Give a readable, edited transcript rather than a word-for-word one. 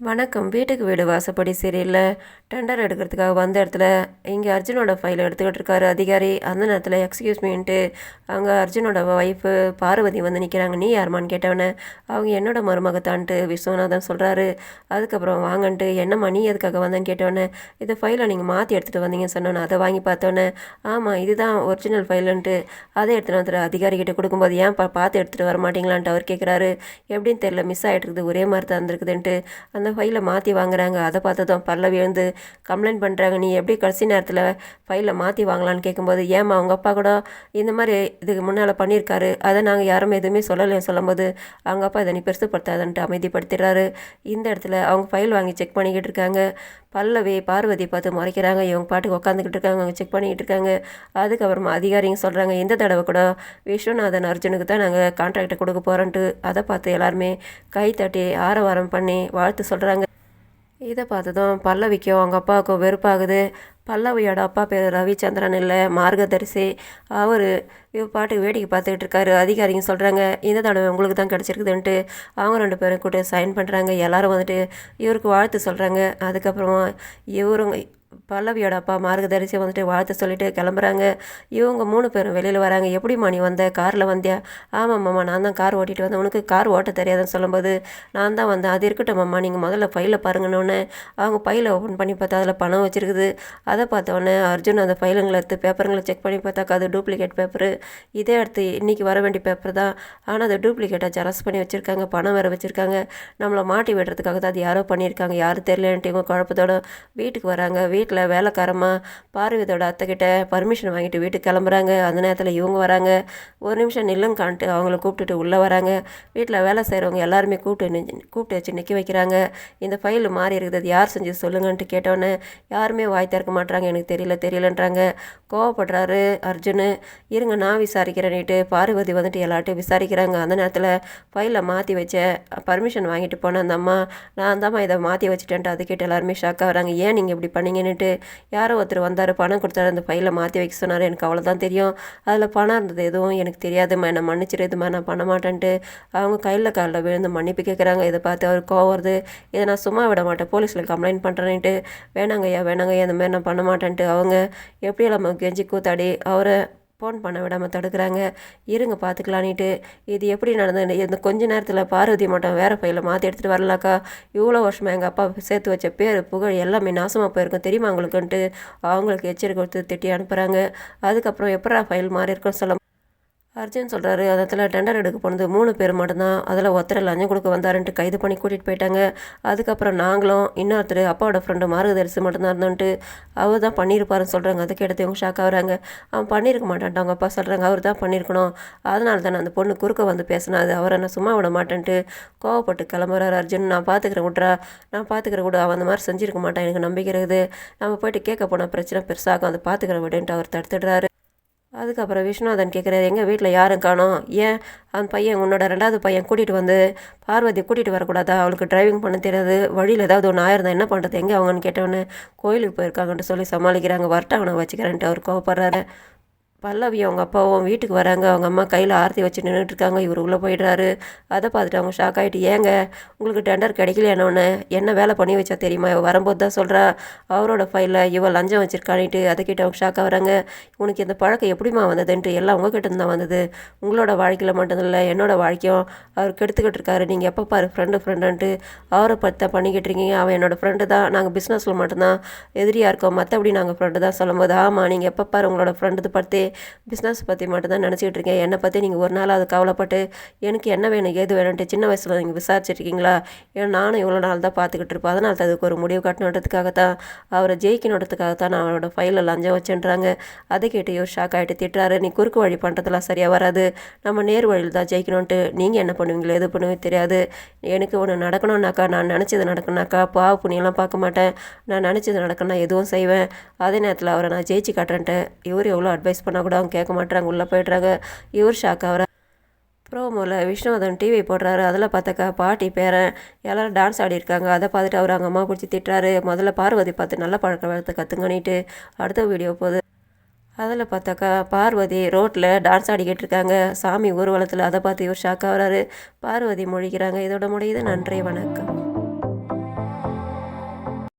வணக்கம். வீட்டுக்கு வீடு வாசப்படி சீரியல்ல டெண்டர் எடுக்கிறதுக்காக வந்த இடத்துல இங்கே அர்ஜுனோட ஃபைலை எடுத்துக்கிட்டு இருக்காரு அதிகாரி. அந்த நேரத்தில் எக்ஸ்கியூஸ் மீன்ட்டு அவங்க அர்ஜுனோட ஒய்ஃபு பார்வதி வந்து நிற்கிறாங்க. நீ யாருமான்னு கேட்டவனே அவங்க என்னோட மருமகத்தான்ட்டு விஸ்வநாதன் சொல்கிறாரு. அதுக்கப்புறம் வாங்கன்ட்டு என்னம்மா நீ எதுக்காக வந்தேன்னு கேட்டவொடனே இந்த ஃபைலை நீங்கள் மாற்றி எடுத்துகிட்டு வந்தீங்கன்னு சொன்னோன்னே அதை வாங்கி பார்த்தோன்னே ஆமாம் இதுதான் ஒரிஜினல் ஃபைலுன்ட்டு அதை எடுத்துகிட்டு வந்துட்டு அதிகாரிகிட்ட கொடுக்கும்போது ஏன் பார்த்து எடுத்துகிட்டு வர மாட்டீங்களான்ட்டு அவர் கேட்குறாரு. எப்படின்னு தெரியல மிஸ் ஆகிட்டு இருக்குது ஒரே மாதிரி தான் இருந்திருக்குதுன்ட்டு அந்த ஃபைலை மாற்றி வாங்குறாங்க. அதை பார்த்ததும் பல்லவி எழுந்து கம்ப்ளைண்ட் பண்ணுறாங்க. நீ எப்படி கடைசி நேரத்தில் ஃபைலை மாற்றி வாங்கலான்னு கேட்கும்போது ஏமா அவங்க அப்பா கூட இந்த மாதிரி இதுக்கு முன்னால் பண்ணியிருக்காரு, அதை நாங்கள் யாரும் எதுவுமே சொல்லலைன்னு சொல்லும்போது அவங்க அப்பா இதை நீ பெருசுப்படுத்தாதன்ட்டு அமைதிப்படுத்திடுறாரு. இந்த இடத்துல அவங்க ஃபைல் வாங்கி செக் பண்ணிக்கிட்டு இருக்காங்க. பல்லவி பார்வதி பார்த்து முறைக்கிறாங்க. இவங்க பாட்டுக்கு உட்காந்துக்கிட்டு இருக்காங்க, அவங்க செக் பண்ணிக்கிட்டு இருக்காங்க. அதுக்கப்புறமா அதிகாரிங்க சொல்கிறாங்க இந்த தடவை கூட விஸ்வநாதன் அர்ஜுனுக்கு தான் நாங்கள் கான்ட்ராக்டை கொடுக்க போகிறோன்ட்டு. அதை பார்த்து எல்லாருமே கை தட்டி ஆரவாரம் பண்ணி வாழ்த்து சொல்கிறாங்க. இதை பார்த்ததும் பல்லவிக்கும் அவங்க அப்பாவுக்கும் வெறுப்பாகுது. பல்லவியோட அப்பா பேர் ரவிச்சந்திரன் இல்லை, மார்கதரிசி. அவர் பாட்டுக்கு வேடிக்கை பார்த்துக்கிட்டு இருக்காரு. அதிகாரிங்க சொல்கிறாங்க இந்த தடவை உங்களுக்கு தான் கிடச்சிருக்குதுன்ட்டு. அவங்க 2 பேரும் கூட சைன் பண்ணுறாங்க. எல்லோரும் வந்துட்டு இவருக்கு வாழ்த்து சொல்கிறாங்க. அதுக்கப்புறமா இவருங்க பல்லவியோட அப்பா மார்கதரிசி வந்துட்டு வாழ்த்து சொல்லிட்டு கிளம்புறாங்க. இவங்க 3 பேரும் வெளியில் வராங்க. எப்படிம்மா நீ வந்த, காரில் வந்தியா? ஆமாம் மாமா நான் தான் கார் ஓட்டிகிட்டு வந்தேன். உனக்கு கார் ஓட்ட தெரியாதுன்னு சொல்லும்போது நான் தான் வந்தேன். அது இருக்கட்டும் மாமா நீங்கள் முதல்ல ஃபைலை பாருங்கன்னு அவங்க ஃபைலை ஓப்பன் பண்ணி பார்த்தா அதில் பணம் வச்சுருக்குது. அதை பார்த்தோன்னே அர்ஜுன் அந்த ஃபைலுங்களை எடுத்து பேப்பருங்களை செக் பண்ணி பார்த்தாக்கா அது டூப்ளிகேட் பேப்பரு. இதே அடுத்து இன்றைக்கி வர வேண்டிய பேப்பர் தான், ஆனால் அதை டூப்ளிகேட்டாக ஜெராக்ஸ் பண்ணி வச்சுருக்காங்க, பணம் வேறு வச்சுருக்காங்க. நம்மளை மாட்டி விடுறதுக்காக தான் அது யாரோ பண்ணியிருக்காங்க, யாரும் தெரியலன்ட்டு இவங்க குழப்பத்தோட வீட்டுக்கு வராங்க. வீட்டில் வேலைக்காரமாக பார்வதியோட அத்தைக்கிட்ட பர்மிஷன் வாங்கிட்டு வீட்டுக்கு கிளம்புறாங்க. அந்த நேரத்தில் இவங்க வராங்க. ஒரு நிமிஷம் நில்லுங்க காண்ட்டு அவங்கள கூப்பிட்டுட்டு உள்ளே வராங்க. வீட்டில் வேலை செய்கிறவங்க எல்லாருமே கூப்பிட்டு வச்சு நிற்க வைக்கிறாங்க. இந்த ஃபைல் மாறி இருக்குது, அது யார் செஞ்சு சொல்லுங்கன்ட்டு கேட்டோன்னே யாருமே வாய் திறக்க மாட்டாங்க. எனக்கு தெரியலன்றாங்க. கோவப்படுறாரு அர்ஜுனு. இருங்க நான் விசாரிக்கிறேன்னுட்டு பார்வதி வந்துட்டு எல்லாட்டையும் விசாரிக்கிறாங்க. அந்த நேரத்தில் ஃபைலை மாற்றி வச்ச பர்மிஷன் வாங்கிட்டு போனேன் அந்த அம்மா, நான் தாம்மா இதை மாற்றி வச்சுட்டேன்ட்டு அது கேட்டு எல்லாருமே ஷாக்காக வராங்க. ஏன் நீங்கள் இப்படி பண்ணீங்கன்னுட்டு யாரோ ஒருத்தர் வந்தார், பணம் கொடுத்தாரு, அந்த ஃபைலை மாற்றி வைக்க சொன்னார். எனக்கு அவ்வளோதான் தெரியும், அதில் பணம் இருந்தது எதுவும் எனக்கு தெரியாதுமா, என்னை மன்னிச்சிருதுமா, நான் பண்ண மாட்டேன்ட்டு அவங்க காலில் விழுந்து மன்னிப்பு கேட்குறாங்க. இதை பார்த்து அவர் கோவம் வருது. இதை நான் சும்மா விட மாட்டேன், போலீஸில் கம்ப்ளைண்ட் பண்ணுறேன்ட்டு. வேணாங்கய்யா இந்த மாதிரி நான் பண்ண மாட்டேன்ட்டு அவங்க எப்படியெல்லாம் நம்ம கெஞ்சி கூத்தாடி அவரை ஃபோன் பண்ண விடாமல் தடுக்கிறாங்க. இருங்க பார்த்துக்கலான்ட்டு. இது எப்படி நடந்தது, இந்த கொஞ்ச நேரத்தில் பார்வதி மட்டும் வேறு ஃபைலை மாற்றி எடுத்துகிட்டு வரலாக்கா, இவ்வளோ வருஷமாக எங்கள் அப்பா சேர்த்து வச்ச பேர் புகழ் எல்லாமே நாசமாக போயிருக்கும் தெரியுமா உங்களுக்குன்ட்டு அவங்களுக்கு எச்சரிக்கை கொடுத்து திட்டி அனுப்புகிறாங்க. அதுக்கப்புறம் எப்படா ஃபைல் மாறி இருக்குன்னு சொல்ல அர்ஜுன் சொல்கிறாரு. அதில் டெண்டர் எடுக்க போனது 3 பேர் மட்டும்தான், அதில் ஒருத்தர் லஞ்சம் கொடுக்க வந்தாருன்ட்டு கைது பண்ணி கூட்டிகிட்டு போயிட்டாங்க. அதுக்கப்புறம் நாங்களும் இன்னொருத்தர் அப்பாவோட ஃப்ரெண்டு மார்கதரிசி மட்டும்தான் இருந்தோன்ட்டு அவர் தான் பண்ணியிருப்பாருன்னு சொல்கிறாங்க. அதுக்கு எடுத்து இவங்க ஷாக் ஆகுறாங்க. அவன் பண்ணியிருக்க மாட்டான்ட்டு அவங்க அப்பா சொல்கிறாங்க. அவர் தான் பண்ணியிருக்கணும், அதனால தானே அந்த பொண்ணு குறுக்க வந்து பேசினாது, அவரை நான் சும்மா விட மாட்டேன்ட்டு கோவப்பட்டு கிளம்புறாரு அர்ஜுன். நான் பார்த்துக்கிறேன் விடு, அவன் அந்த மாதிரி செஞ்சுருக்க மாட்டான், எனக்கு நம்பிக்கை இருக்குது. நம்ம போயிட்டு கேட்க போனால் பிரச்சனை பெருசாகும், அதை பார்த்துக்கிற விடுன்ட்டு அவர் தடுத்துடுறாரு. அதுக்கப்புறம் விஸ்வநாதன் கேட்குறாரு எங்கள் வீட்டில் யாரும் காணோம், ஏன் அந்த பையன் உன்னோட 2வது பையன் கூட்டிகிட்டு வந்து பார்வதி கூட்டிகிட்டு வரக்கூடாதா, அவளுக்கு டிரைவிங் பண்ண தெரியாது, வழியில் ஏதாவது ஒன்று ஆயிருந்தா என்ன பண்ணுறது, எங்கே அவங்கன்னு கேட்டவொன்னே கோயிலுக்கு போயிருக்காங்கன்ட்டு சொல்லி சமாளிக்கிறாங்க. வரட்ட அவனை வச்சுக்கிறேன்ட்டு அவர் கோவப்படுறாரு. பல்லவி அவங்க அப்பாவும் வீட்டுக்கு வராங்க. அவங்க அம்மா கையில் ஆரத்தி வச்சு நின்றுட்டுருக்காங்க. இவர் உள்ளே போயிடுறாரு. அதை பார்த்துட்டு அவங்க ஷாக் ஆகிட்டு ஏங்க உங்களுக்கு டெண்டர் கிடைக்கல என்ன வேலை பண்ணி வச்சா தெரியுமா, இவள் வரும்போது தான் சொல்கிறா அவரோட ஃபைலில் இவள் லஞ்சம் வச்சுருக்கானிட்டு. அதை கேட்டு அவங்க ஷாக் ஆகிறாங்க. உனக்கு இந்த பழக்கம் எப்படிமா வந்ததுன்ட்டு. எல்லாம் உங்ககிட்ட தான் வந்தது, உங்களோட வாழ்க்கையில் மட்டுமில்லை என்னோட வாழ்க்கையும் அவர் கெடுத்துக்கிட்டு இருக்காரு. நீங்கள் எப்போ பாரு ஃப்ரெண்டுன்ட்டு அவரை பற்றி பண்ணிக்கிட்டு இருக்கீங்க. அவன் என்னோடய ஃப்ரெண்டு தான், நாங்கள் பிஸ்னஸில் மட்டும்தான் எதிரியாக இருக்கோம், மற்றபடி நாங்கள் ஃப்ரெண்டு தான் சொல்லும்போது ஆமாம் நீங்கள் எப்போ பாரு உங்களோட ஃப்ரெண்டு பற்றி பிஸ்னஸ் பற்றி மட்டும் தான் நினச்சிக்கிட்டு இருக்கேன், என்னை பற்றி நீங்கள் ஒரு நாள் அது கவலைப்பட்டு எனக்கு என்ன வேணும் ஏது வேணும்ன்ட்டு சின்ன வயசில் நீங்கள் விசாரிச்சிருக்கீங்களா? ஏன்னா நானும் இவ்வளோ நாள் தான் பார்த்துக்கிட்டு இருப்பேன், அதனால தான் அதுக்கு ஒரு முடிவு கட்டணுன்றதுக்காக தான் அவரை ஜெயிக்கணுன்றதுக்காக தான் நான் அவரோட ஃபைலில் லஞ்சம் வச்சுன்றாங்க. அதை கேட்டு இவர் ஷாக் ஆகிட்டு திட்டுறாரு. நீ குறுக்கு வழி பண்ணுறதுலாம் சரியாக வராது, நம்ம நேர் வழியில் தான் ஜெயிக்கணுன்ட்டு. நீங்கள் என்ன பண்ணுவீங்களோ எது பண்ணுவே தெரியாது, எனக்கு ஒன்று நடக்கணும்னாக்கா நான் நினச்சது நடக்கணுனாக்கா பாவ புண்ணியெல்லாம் பார்க்க மாட்டேன், நான் நினச்சது நடக்கணும்னா எதுவும் செய்வேன், அதே நேரத்தில் அவரை நான் ஜெயிச்சு காட்டுறேன்ட்டு. இவர் எவ்வளோ அட்வைஸ் பண்ணால் கூட அவங்க கேட்க மாட்டாங்க, உள்ளே போய்ட்றாங்க. இவர் ஷாக் ஆகிற ப்ரோமோவில் விஷ்ணுவர்தன் டிவி போடுறாரு. அதில் பார்த்தாக்கா பாட்டி பேரன் எல்லோரும் டான்ஸ் ஆடிருக்காங்க. அதை பார்த்துட்டு அவர் அவங்க அம்மா பிடிச்சி திட்டுறாரு. முதல்ல பார்வதி பார்த்து நல்ல பழக்க வளர்த்து கற்றுங்கன்னிட்டு அடுத்த வீடியோ போகுது. அதில் பார்த்தாக்கா பார்வதி ரோட்டில் டான்ஸ் ஆடிக்கிட்டு இருக்காங்க சாமி ஊர்வலத்தில். அதை பார்த்து இவர் ஷாக் ஆகிறாரு. பார்வதி மொழிக்கிறாங்க. இதோட முடியுது. நன்றி, வணக்கம்.